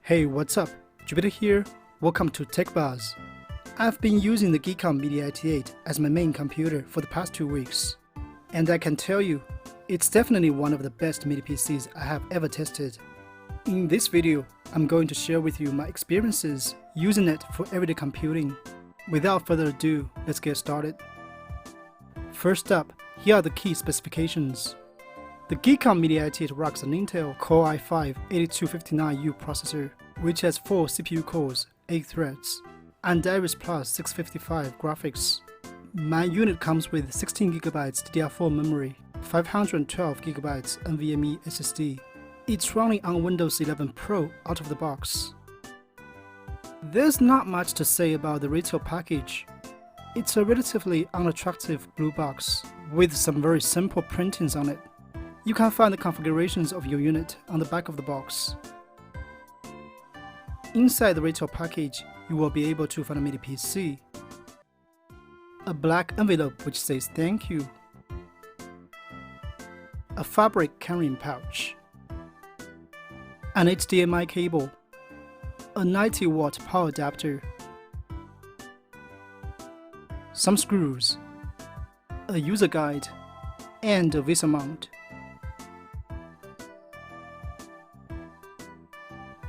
Hey, what's up? Jupiter here. Welcome to Tech Buzz. I've been using the GEEKOM Mini IT8 as my main computer for the past 2 weeks, and I can tell you, it's definitely one of the best mini PCs I have ever tested. In this video, I'm going to share with you my experiences using it for everyday computing. Without further ado, let's get started. First up, here are the key specifications. The GEEKOM Mini IT8 runs an Intel Core i5-8259U processor, which has 4 CPU cores, 8 threads, and Iris Plus 655 graphics. My unit comes with 16GB DDR4 memory, 512GB NVMe SSD. It's running on Windows 11 Pro out of the box. There's not much to say about the retail package. It's a relatively unattractive blue box with some very simple printings on it. You can find the configurations of your unit on the back of the box. Inside the retail package, you will be able to find a mini PC, a black envelope which says thank you, a fabric carrying pouch, an HDMI cable, a 90-watt power adapter, some screws, a user guide, and a VESA mount.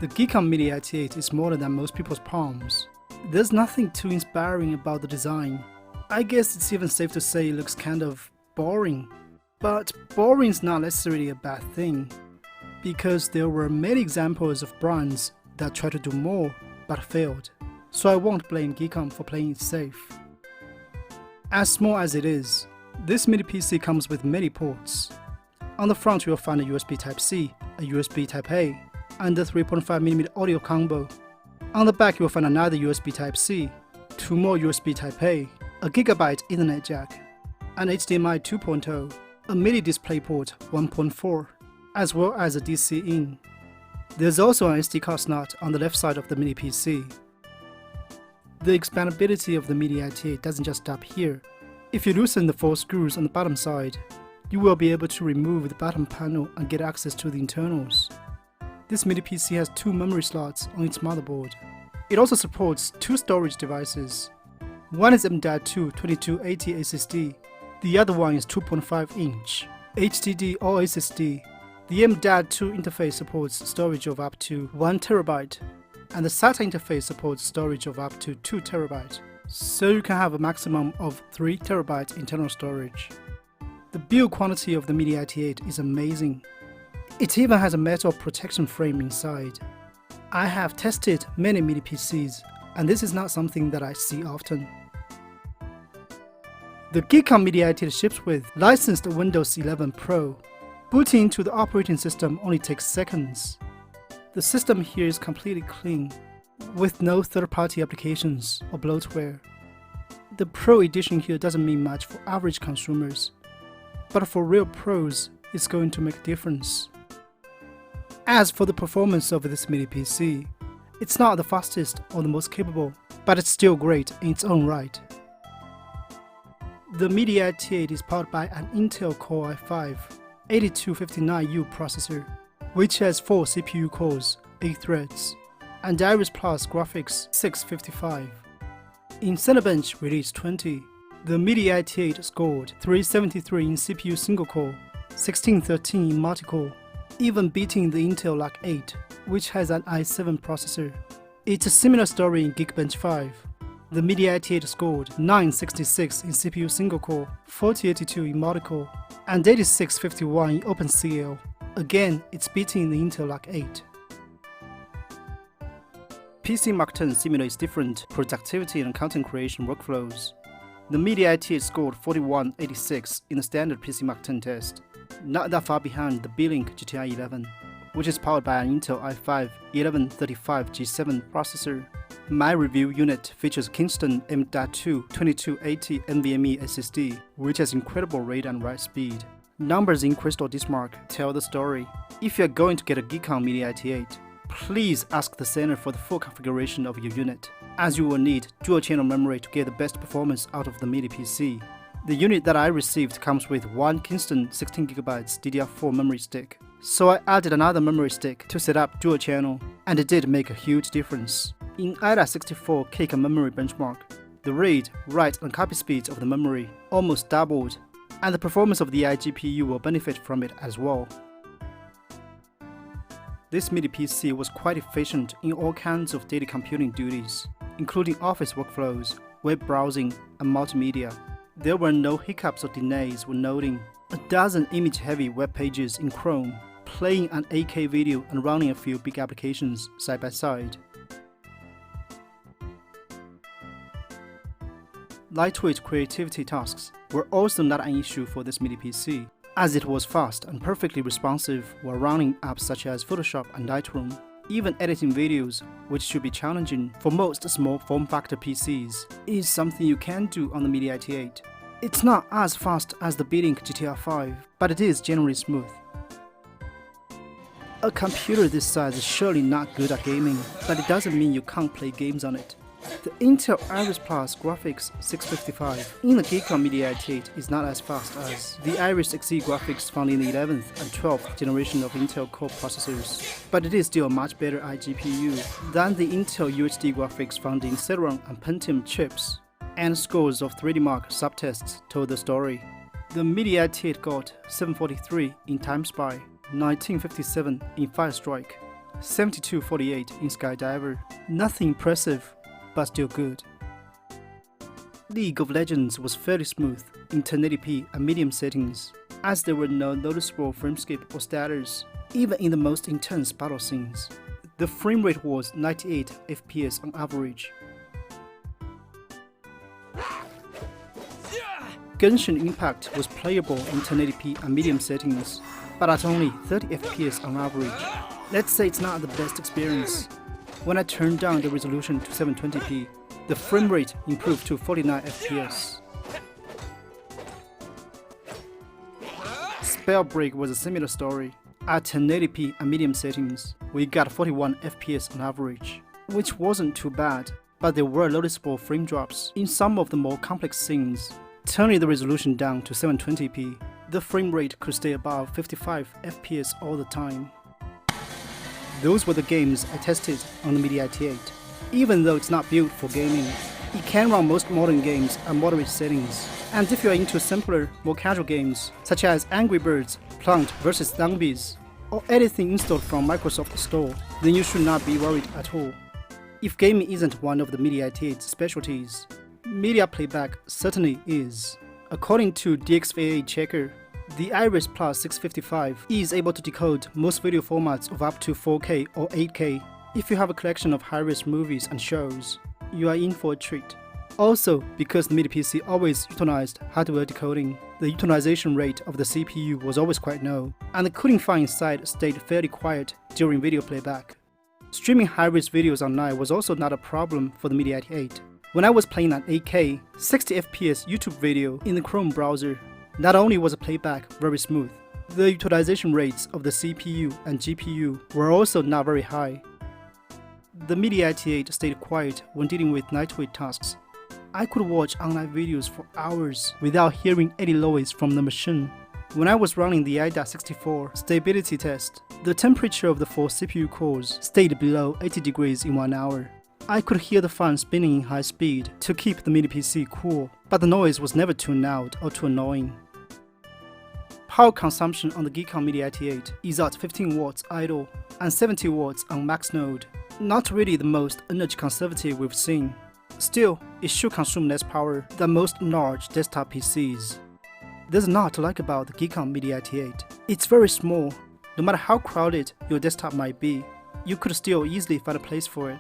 The GEEKOM Mini IT8 is smaller than most people's palms. There's nothing too inspiring about the design. I guess it's even safe to say it looks kind of boring. But boring is not necessarily a bad thing, because there were many examples of brands that tried to do more but failed. So I won't blame GEEKOM for playing it safe. As small as it is, this mini PC comes with many ports. On the front you'll find a USB Type-C, a USB Type-A, and a 3.5mm audio combo. On the back you will find another USB Type-C, 2 more USB Type-A, a GB Ethernet jack, an HDMI 2.0, a mini DisplayPort 1.4, as well as a DC in. There's also an SD card slot on the left side of the mini PC. The expandability of the Mini IT8 doesn't just stop here. If you loosen the 4 screws on the bottom side, you will be able to remove the bottom panel and get access to the internals. This mini PC has 2 memory slots on its motherboard. It also supports 2 storage devices. One is M.2 2280 SSD, the other one is 2.5-inch HDD or SSD. The M.2 interface supports storage of up to 1TB, and the SATA interface supports storage of up to 2TB, so you can have a maximum of 3TB internal storage. The build quality of the Mini IT8 is amazing. It even has a metal protection frame inside. I have tested many mini PCs, and this is not something that I see often. The GEEKOM Mini IT8 ships with licensed Windows 11 Pro. Booting into the operating system only takes seconds. The system here is completely clean, with no third-party applications or bloatware. The Pro edition here doesn't mean much for average consumers, but for real pros, it's going to make a difference. As for the performance of this mini PC, it's not the fastest or the most capable, but it's still great in its own right. The Mini IT8 is powered by an Intel Core i5-8259U processor, which has 4 CPU cores, 8 threads, and Iris Plus graphics 655. In Cinebench Release 20, the Mini IT8 scored 373 in CPU single-core, 1613 in multi-core, even beating the Intel Lac 8, which has an i7 processor. It's a similar story in Geekbench 5. The Mini IT8 scored 966 in CPU single-core, 4082 in multi-core, and 8651 in OpenCL. Again, it's beating the Intel Lac 8. PC Mark X simulates different productivity and content creation workflows. The Mini IT8 scored 4186 in the standard PC Mark X test, not that far behind the Beelink GTI 11, which is powered by an Intel i5-1135G7 processor. My review unit features Kingston M.2 2280 NVMe SSD, which has incredible read and write speed. Numbers in Crystal Dismark tell the story. If you're going to get a GEEKOM Mini IT8, please ask the seller for the full configuration of your unit, as you will need dual-channel memory to get the best performance out of the mini PC. The unit that I received comes with one Kingston 16GB DDR4 memory stick, so I added another memory stick to set up dual channel. and it did make a huge difference. In i8-64 GEEKOM memory benchmark, the read, write and copy speeds of the memory almost doubled, and the performance of the iGPU will benefit from it as well. This mini PC was quite efficient in all kinds of daily computing duties, including office workflows, web browsing, and multimedia. There were no hiccups or delays when loading a dozen image-heavy web pages in Chrome, playing an 8K video and running a few big applications side by side. Lightweight creativity tasks were also not an issue for this mini PC, as it was fast and perfectly responsive while running apps such as Photoshop and Lightroom. Even editing videos, which should be challenging for most small form factor PCs, is something you can do on the Mini IT8. It's not as fast as the beating GTR 5, but it is generally smooth. A computer this size is surely not good at gaming, but it doesn't mean you can't play games on it. The Intel Iris Plus Graphics 655 in the GEEKOM Mini IT8 is not as fast as the Iris Xe graphics found in the 11th and 12th generation of Intel Core processors, but it is still a much better iGPU than the Intel UHD graphics found in Celeron and Pentium chips, and scores of 3D Mark subtests told the story. The Mini IT8 got 743 in Time Spy, 1957 in Firestrike, 7248 in Skydiver. Nothing impressive, but still good. League of Legends was fairly smooth in 1080p and medium settings, as there were no noticeable frameskip or stutters, even in the most intense battle scenes. The frame rate was 98 FPS on average. Genshin Impact was playable in 1080p and medium settings, but at only 30 FPS on average. Let's say it's not the best experience. When I turned down the resolution to 720p, the frame rate improved to 49 FPS. Spellbreak was a similar story. At 1080p and medium settings, we got 41 FPS on average, which wasn't too bad, but there were noticeable frame drops in some of the more complex scenes. Turning the resolution down to 720p, the frame rate could stay above 55 FPS all the time. Those were the games I tested on the Mini IT8. Even though it's not built for gaming, it can run most modern games at moderate settings. And if you're into simpler, more casual games, such as Angry Birds, Plant vs Zombies, or anything installed from Microsoft Store, then you should not be worried at all. If gaming isn't one of the Mini IT8's specialties, media playback certainly is. According to DXVA Checker, the Iris Plus 655 is able to decode most video formats of up to 4K or 8K. If you have a collection of high-res movies and shows, you are in for a treat. Also, because the Mini PC always utilized hardware decoding, the utilization rate of the CPU was always quite low, and the cooling fan inside stayed fairly quiet during video playback. Streaming high-res videos online was also not a problem for the Mini IT8. When I was playing an 8K, 60 FPS YouTube video in the Chrome browser, not only was the playback very smooth, the utilization rates of the CPU and GPU were also not very high. The Mini IT8 stayed quiet when dealing with lightweight tasks. I could watch online videos for hours without hearing any noise from the machine. When I was running the i8-64 stability test, the temperature of the 4 CPU cores stayed below 80 degrees in 1 hour. I could hear the fan spinning in high speed to keep the Mini PC cool, but the noise was never too loud or too annoying. Power consumption on the GEEKOM Mini IT8 is at 15 watts idle and 70 watts on max node. Not really the most energy conservative we've seen. Still, it should consume less power than most large desktop PCs. There's a lot to like about the GEEKOM Mini IT8. It's very small. No matter how crowded your desktop might be, you could still easily find a place for it.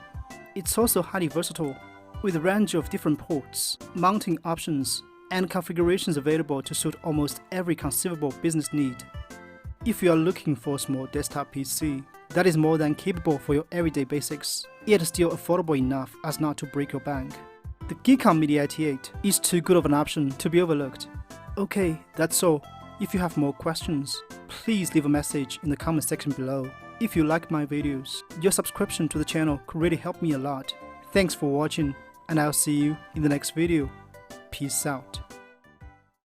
It's also highly versatile, with a range of different ports, mounting options, and configurations available to suit almost every conceivable business need. If you are looking for a small desktop PC that is more than capable for your everyday basics, yet still affordable enough as not to break your bank, the GEEKOM Mini IT8 is too good of an option to be overlooked. Okay, that's all. If you have more questions, please leave a message in the comment section below. If you like my videos, your subscription to the channel could really help me a lot. Thanks for watching, and I'll see you in the next video. Peace out.